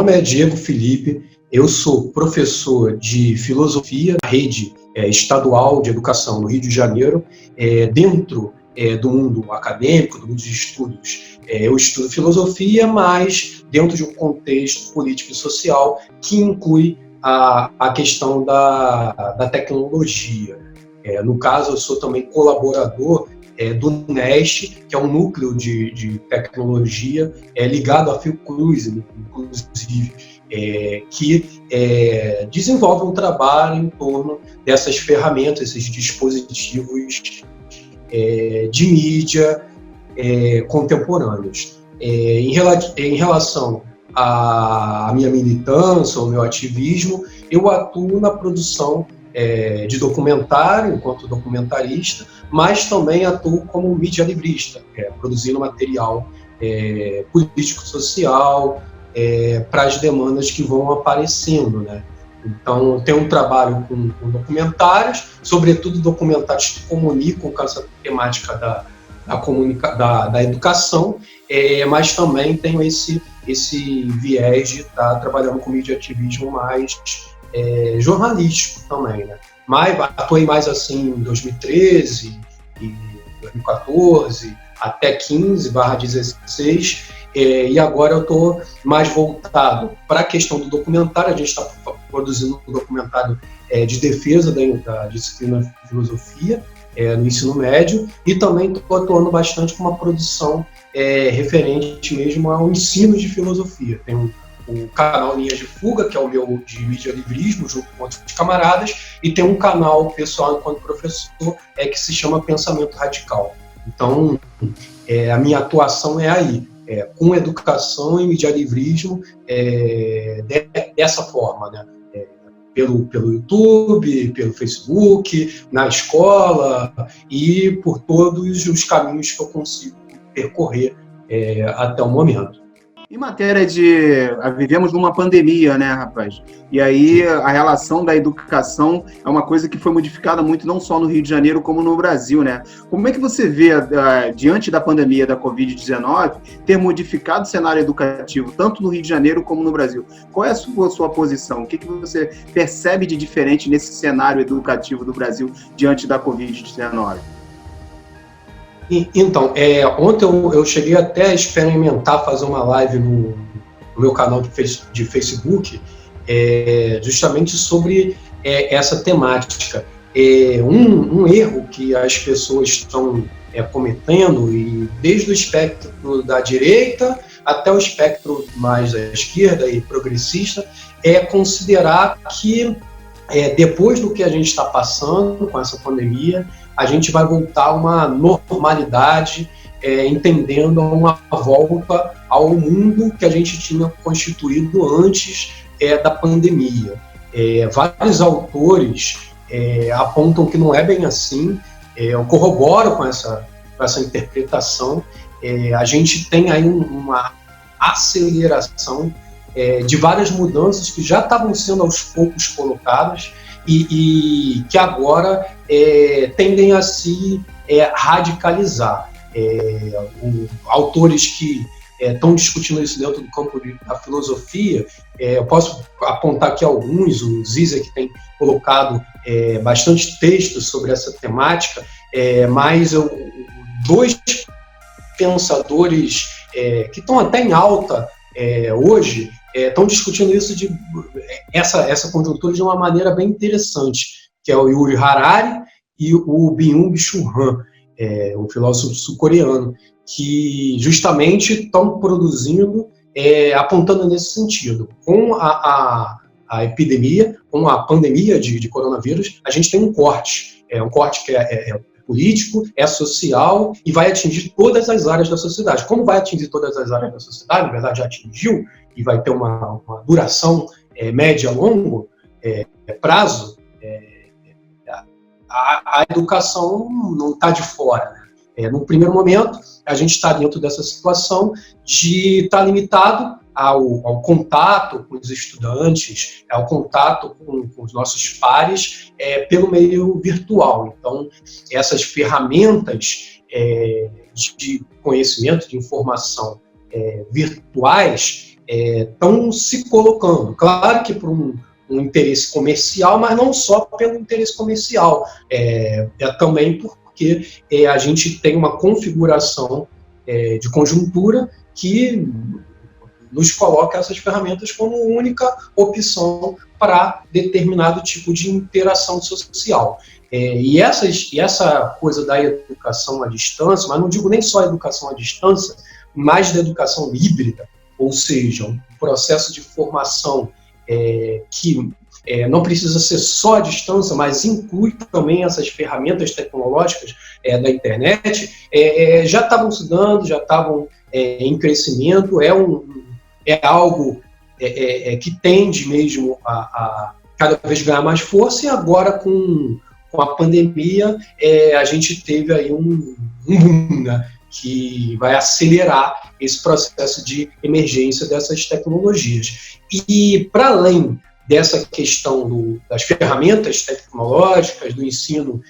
nome é Diego Felipe, eu sou professor de filosofia na rede estadual de educação no Rio de Janeiro, dentro do mundo acadêmico, do mundo de estudos. Eu estudo filosofia, mas dentro de um contexto político e social que inclui a questão da tecnologia. No caso, eu sou também colaborador do NEST, que é um núcleo de tecnologia ligado à Fiocruz, inclusive, que desenvolve um trabalho em torno dessas ferramentas, esses dispositivos de mídia contemporâneos. Em relação à minha militância, ao meu ativismo, eu atuo na produção de documentário, enquanto documentarista, mas também atuo como mídia livrista, produzindo material político-social para as demandas que vão aparecendo, né? Então, eu tenho um trabalho com documentários, sobretudo documentários que comunicam com essa temática da educação, mas também tenho esse viés de estar trabalhando com mídia ativismo mais jornalístico também, né? Mas atuei mais assim em 2013 e 2014 até 15/16, e agora eu estou mais voltado para a questão do documentário. A gente está produzindo um documentário de defesa da disciplina de filosofia no ensino médio, e também estou atuando bastante com uma produção referente mesmo ao ensino de filosofia. Tem o canal Linhas de Fuga, que é o meu de mídia livrismo, junto com outros camaradas, e tem um canal pessoal enquanto professor que se chama Pensamento Radical. Então, a minha atuação é aí, com educação e mídia livrismo, dessa forma, né? Pelo YouTube, pelo Facebook, na escola e por todos os caminhos que eu consigo percorrer até o momento. Em matéria vivemos numa pandemia, né, rapaz? E aí a relação da educação é uma coisa que foi modificada muito, não só no Rio de Janeiro, como no Brasil, né? Como é que você vê, diante da pandemia da Covid-19, ter modificado o cenário educativo, tanto no Rio de Janeiro como no Brasil? Qual é a sua posição? O que você percebe de diferente nesse cenário educativo do Brasil diante da Covid-19? Então, ontem eu cheguei até a experimentar fazer uma live no meu canal de Facebook, justamente sobre essa temática. Um erro que as pessoas estão cometendo, e desde o espectro da direita até o espectro mais da esquerda e progressista, é considerar que depois do que a gente está passando com essa pandemia, a gente vai voltar a uma normalidade, entendendo uma volta ao mundo que a gente tinha constituído antes da pandemia. Vários autores apontam que não é bem assim, eu corroboro com essa interpretação. A gente tem aí uma aceleração de várias mudanças que já estavam sendo aos poucos colocadas, e que agora tendem a se radicalizar. Autores que estão discutindo isso dentro do campo da filosofia, eu posso apontar aqui alguns. O Zizek tem colocado bastante textos sobre essa temática, mas dois pensadores que estão até em alta hoje estão discutindo essa conjuntura de uma maneira bem interessante, que é o Yuval Harari e o Byung-Chul Han, um filósofo sul-coreano, que justamente estão produzindo, apontando nesse sentido. Com a epidemia, com a pandemia de coronavírus, a gente tem um corte que é político, social, e vai atingir todas as áreas da sociedade. Como vai atingir todas as áreas da sociedade, na verdade já atingiu, e vai ter uma duração média, longo prazo, a educação não está de fora, né? No primeiro momento, a gente está dentro dessa situação de estar limitado ao contato com os estudantes, ao contato com os nossos pares pelo meio virtual. Então, essas ferramentas de conhecimento, de informação virtuais, estão se colocando. Claro que por um interesse comercial, mas não só pelo interesse comercial, também porque a gente tem uma configuração de conjuntura que nos coloca essas ferramentas como única opção para determinado tipo de interação social. E essa coisa da educação à distância, mas não digo nem só a educação à distância, mas da educação híbrida, ou seja, um processo de formação que não precisa ser só à distância, mas inclui também essas ferramentas tecnológicas da internet, já estavam se dando, já estavam em crescimento, é algo que tende mesmo a cada vez ganhar mais força, e agora com a pandemia a gente teve aí um boom, né, que vai acelerar esse processo de emergência dessas tecnologias. E para além dessa questão das ferramentas tecnológicas, do ensino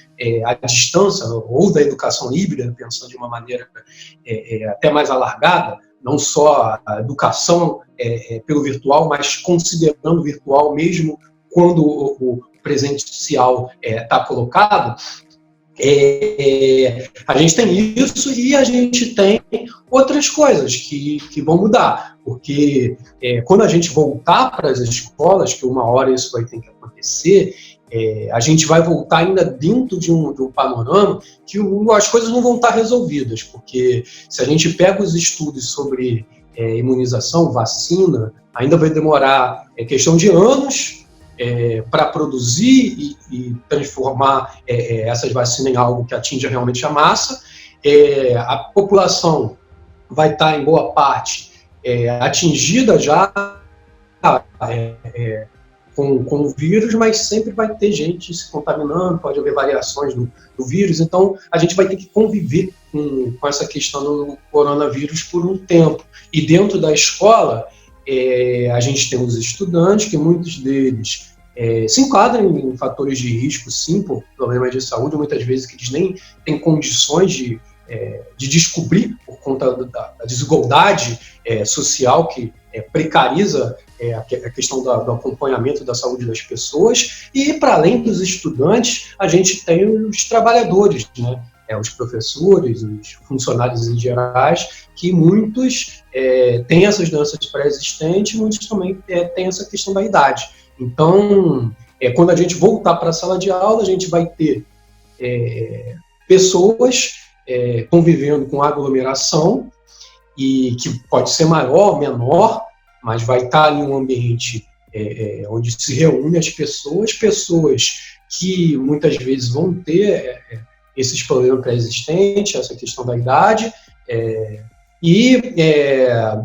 à distância, ou da educação híbrida, pensando de uma maneira até mais alargada, não só a educação pelo virtual, mas considerando o virtual mesmo quando o presencial está colocado, a gente tem isso, e a gente tem outras coisas que vão mudar, porque quando a gente voltar para as escolas, que uma hora isso vai ter que acontecer, a gente vai voltar ainda dentro de um panorama que as coisas não vão estar resolvidas, porque se a gente pega os estudos sobre imunização, vacina, ainda vai demorar questão de anos para produzir e transformar essas vacinas em algo que atinja realmente a massa. A população vai estar, em boa parte, atingida já com o vírus, mas sempre vai ter gente se contaminando, pode haver variações do vírus, então a gente vai ter que conviver com essa questão do coronavírus por um tempo. E dentro da escola, a gente tem os estudantes, que muitos deles se enquadram em fatores de risco, sim, por problemas de saúde, muitas vezes que eles nem têm condições de descobrir, por conta da desigualdade social que precariza a questão do acompanhamento da saúde das pessoas. E, para além dos estudantes, a gente tem os trabalhadores, né? Os professores, os funcionários em gerais, que muitos têm essas doenças pré-existentes, muitos também têm essa questão da idade. Então, quando a gente voltar para a sala de aula, a gente vai ter pessoas convivendo com aglomeração, e que pode ser maior ou menor, mas vai estar em um ambiente onde se reúnem as pessoas que muitas vezes vão ter esses problemas pré-existentes, essa questão da idade, e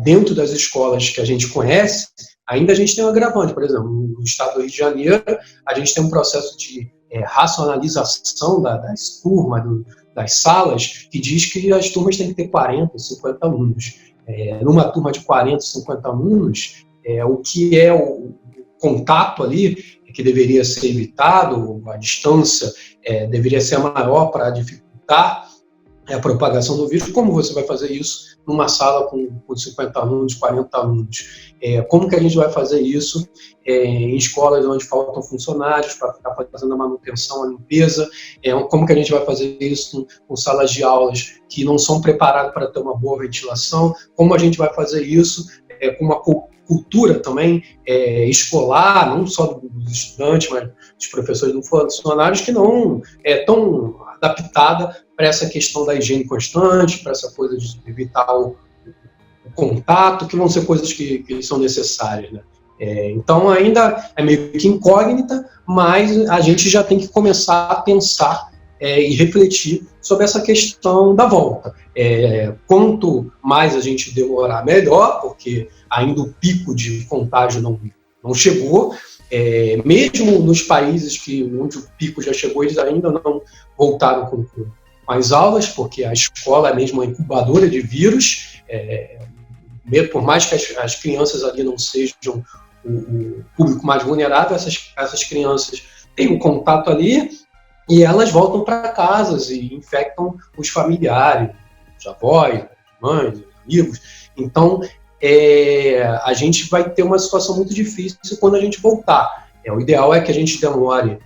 dentro das escolas que a gente conhece, ainda a gente tem um agravante. Por exemplo, no estado do Rio de Janeiro, a gente tem um processo de racionalização das turmas, das salas, que diz que as turmas têm que ter 40, 50 alunos. Numa turma de 40, 50 alunos, o que é o contato ali, que deveria ser evitado, a distância deveria ser maior para dificultar a propagação do vírus. Como você vai fazer isso numa sala com 50 alunos, 40 alunos? Como que a gente vai fazer isso em escolas onde faltam funcionários para ficar fazendo a manutenção, a limpeza? Como que a gente vai fazer isso com salas de aulas que não são preparadas para ter uma boa ventilação? Como a gente vai fazer isso com uma cultura também escolar, não só dos estudantes, mas dos professores e dos funcionários, que não é tão adaptada para essa questão da higiene constante, para essa coisa de evitar o contato, que vão ser coisas que são necessárias, né? Então ainda é meio que incógnita, mas a gente já tem que começar a pensar e refletir sobre essa questão da volta. Quanto mais a gente demorar, melhor, porque ainda o pico de contágio não chegou. Mesmo nos países onde o pico já chegou, eles ainda não voltaram com as aulas, porque a escola é mesmo uma incubadora de vírus. Por mais que as crianças ali não sejam o público mais vulnerável, essas crianças têm um contato ali e elas voltam para casas e infectam os familiares, os avós, as mães, os amigos. Então, a gente vai ter uma situação muito difícil quando a gente voltar. O ideal é que a gente demore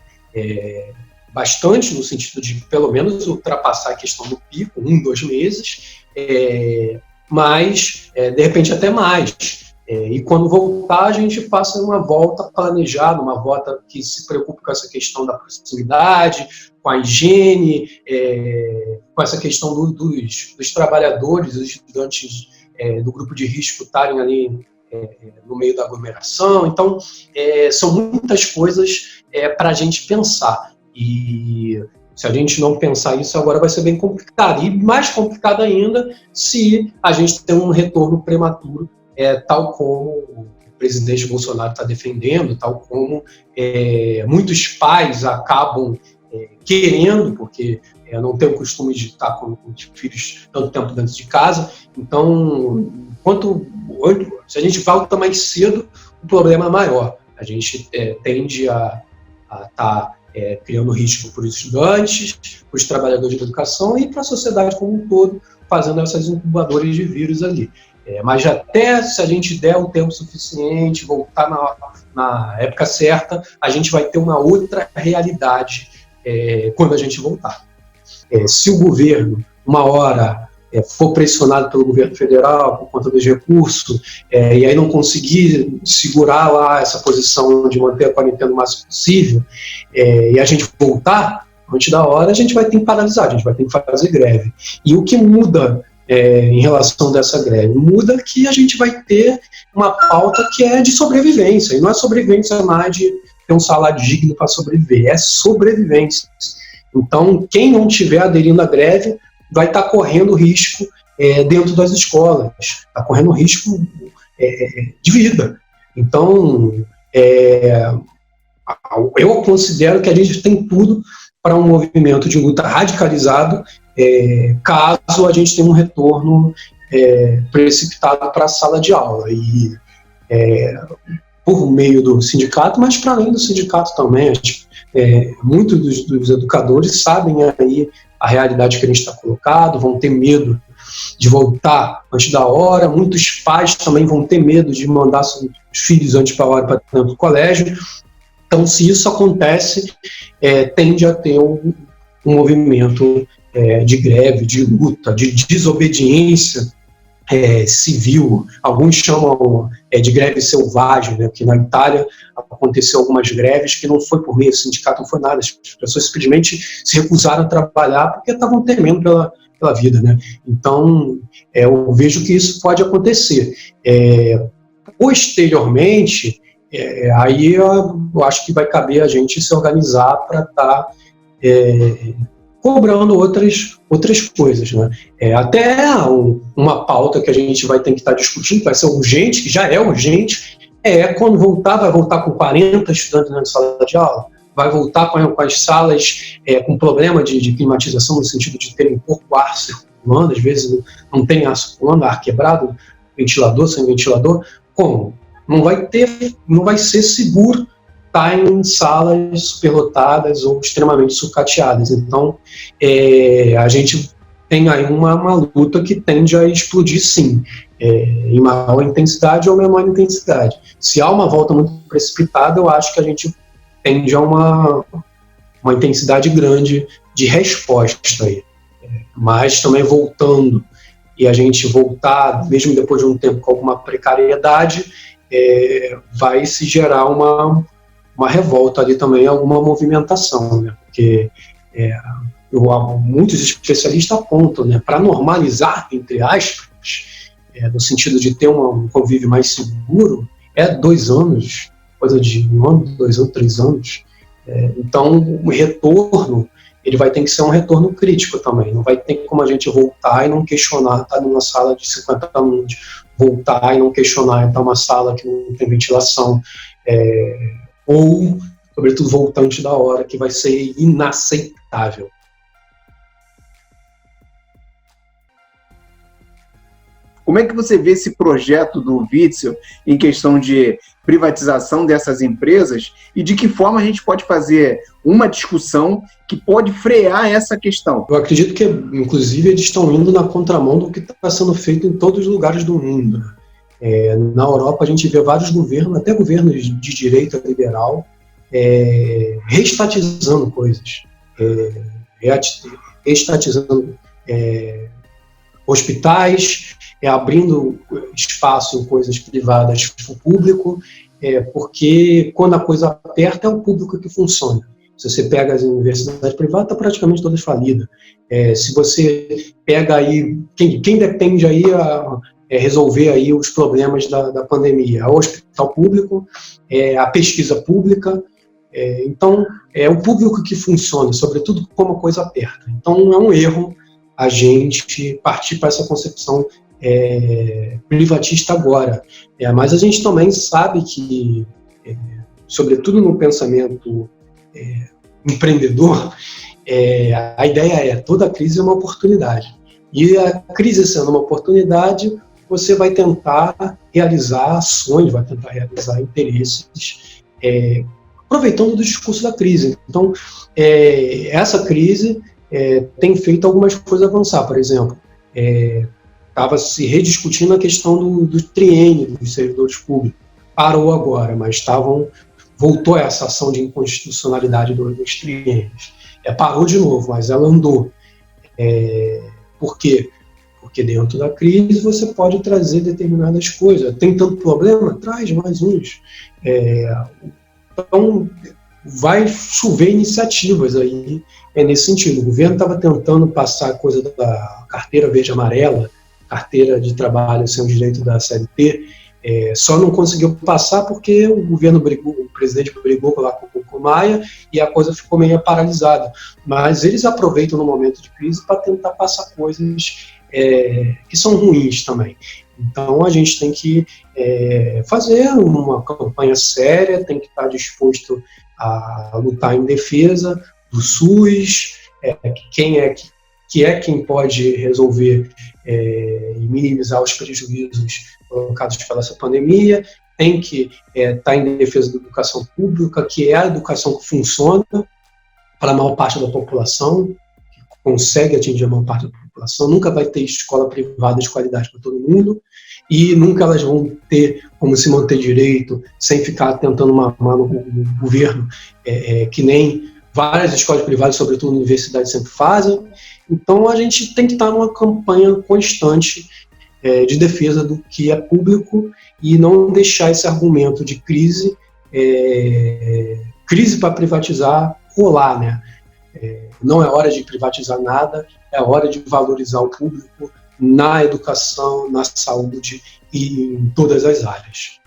bastante, no sentido de pelo menos ultrapassar a questão do pico, 2 meses, mas de repente até mais. E quando voltar, a gente passa uma volta planejada, uma volta que se preocupe com essa questão da proximidade, com a higiene, com essa questão dos trabalhadores, dos estudantes do grupo de risco estarem ali no meio da aglomeração. Então, são muitas coisas para a gente pensar. E se a gente não pensar isso, agora vai ser bem complicado. E mais complicado ainda se a gente tem um retorno prematuro, tal como o presidente Bolsonaro está defendendo, tal como muitos pais acabam querendo, porque não tem o costume de estar com os filhos tanto tempo dentro de casa. Então, se a gente volta mais cedo, o problema é maior. A gente tende a estar criando risco para os estudantes, para os trabalhadores de educação e para a sociedade como um todo, fazendo essas incubadoras de vírus ali. Mas até se a gente der o tempo suficiente, voltar na época certa, a gente vai ter uma outra realidade quando a gente voltar. Se o governo, uma hora, for pressionado pelo governo federal por conta dos recursos, e aí não conseguir segurar lá essa posição de manter a quarentena o máximo possível, e a gente voltar, antes da hora, a gente vai ter que paralisar, a gente vai ter que fazer greve. E o que muda em relação dessa greve? Muda que a gente vai ter uma pauta que é de sobrevivência, e não é sobrevivência mais de ter um salário digno para sobreviver, é sobrevivência. Então, quem não estiver aderindo à greve vai estar correndo risco dentro das escolas, está correndo risco de vida. Então, eu considero que a gente tem tudo para um movimento de luta radicalizado, caso a gente tenha um retorno precipitado para a sala de aula. E por meio do sindicato, mas para além do sindicato também, muitos dos educadores sabem aí a realidade que a gente está colocado, vão ter medo de voltar antes da hora, muitos pais também vão ter medo de mandar seus filhos antes da hora para dentro do colégio. Então, se isso acontece, tende a ter um movimento de greve, de luta, de desobediência civil. Alguns chamam de greve selvagem, né? Que na Itália aconteceu algumas greves que não foi por meio do sindicato, não foi nada, as pessoas simplesmente se recusaram a trabalhar porque estavam temendo pela vida, né? Então, eu vejo que isso pode acontecer. Posteriormente, aí eu acho que vai caber a gente se organizar para estar cobrando outras coisas, né? Até uma pauta que a gente vai ter que estar discutindo, que vai ser urgente, que já é urgente, quando voltar, vai voltar com 40 estudantes na sala de aula, vai voltar com as salas com problema de climatização, no sentido de terem pouco ar circulando, às vezes não tem ar circulando, ar quebrado, ventilador, sem ventilador. Como? Não vai ser seguro estar em salas superlotadas ou extremamente sucateadas. Então, a gente tem aí uma luta que tende a explodir, sim, em maior intensidade ou menor intensidade. Se há uma volta muito precipitada, eu acho que a gente tende a uma intensidade grande de resposta aí. Mas também voltando, e a gente voltar, mesmo depois de um tempo com alguma precariedade, vai se gerar uma revolta ali também, alguma movimentação, né? Porque muitos especialistas apontam, né, para normalizar, entre aspas, no sentido de ter um convívio mais seguro, 2 anos, coisa de 1 ano, 2 anos, 3 anos. Então, o retorno, ele vai ter que ser um retorno crítico também, não vai ter como a gente voltar e não questionar, estar numa sala de 50 alunos, voltar e não questionar, estar numa sala que não tem ventilação, ou, sobretudo, voltante da hora, que vai ser inaceitável. Como é que você vê esse projeto do Witzel em questão de privatização dessas empresas e de que forma a gente pode fazer uma discussão que pode frear essa questão? Eu acredito que, inclusive, eles estão indo na contramão do que está sendo feito em todos os lugares do mundo. Na Europa a gente vê vários governos, até governos de direita liberal, reestatizando coisas, reestatizando hospitais, abrindo espaço em coisas privadas para o público, porque quando a coisa aperta é o público que funciona. Se você pega as universidades privadas, está praticamente todas falidas. Se você pega aí, quem depende aí a resolver aí os problemas da pandemia? É o hospital público, a pesquisa pública. Então, é o público que funciona, sobretudo como a coisa aperta. Então, é um erro a gente partir para essa concepção privatista agora. Mas a gente também sabe que, sobretudo no pensamento empreendedor, a ideia toda crise é uma oportunidade. E a crise sendo uma oportunidade, você vai tentar realizar ações, vai tentar realizar interesses, aproveitando do discurso da crise. Então, essa crise tem feito algumas coisas avançar. Por exemplo, estava se rediscutindo a questão do triênio dos servidores públicos. Parou agora, mas voltou essa ação de inconstitucionalidade dos triênios. Parou de novo, mas ela andou. Por quê? Porque dentro da crise você pode trazer determinadas coisas. Tem tanto problema? Traz mais uns. Então, vai chover iniciativas aí nesse sentido. O governo estava tentando passar a coisa da carteira verde-amarela, carteira de trabalho sem o direito da CLT, só não conseguiu passar porque o governo brigou, o presidente brigou lá com o Maia e a coisa ficou meio paralisada. Mas eles aproveitam no momento de crise para tentar passar coisas que são ruins também. Então a gente tem que fazer uma campanha séria, tem que estar disposto a lutar em defesa do SUS, quem pode resolver e minimizar os prejuízos provocados pela essa pandemia, tem que estar em defesa da educação pública, que é a educação que funciona para a maior parte da população, que consegue atingir a maior parte da população. Nunca vai ter escola privada de qualidade para todo mundo, e nunca elas vão ter como se manter direito sem ficar tentando mamar no governo, que nem várias escolas privadas, sobretudo universidades, sempre fazem. Então a gente tem que estar numa campanha constante de defesa do que é público e não deixar esse argumento de crise para privatizar rolar, né? Não é hora de privatizar nada, é hora de valorizar o público na educação, na saúde e em todas as áreas.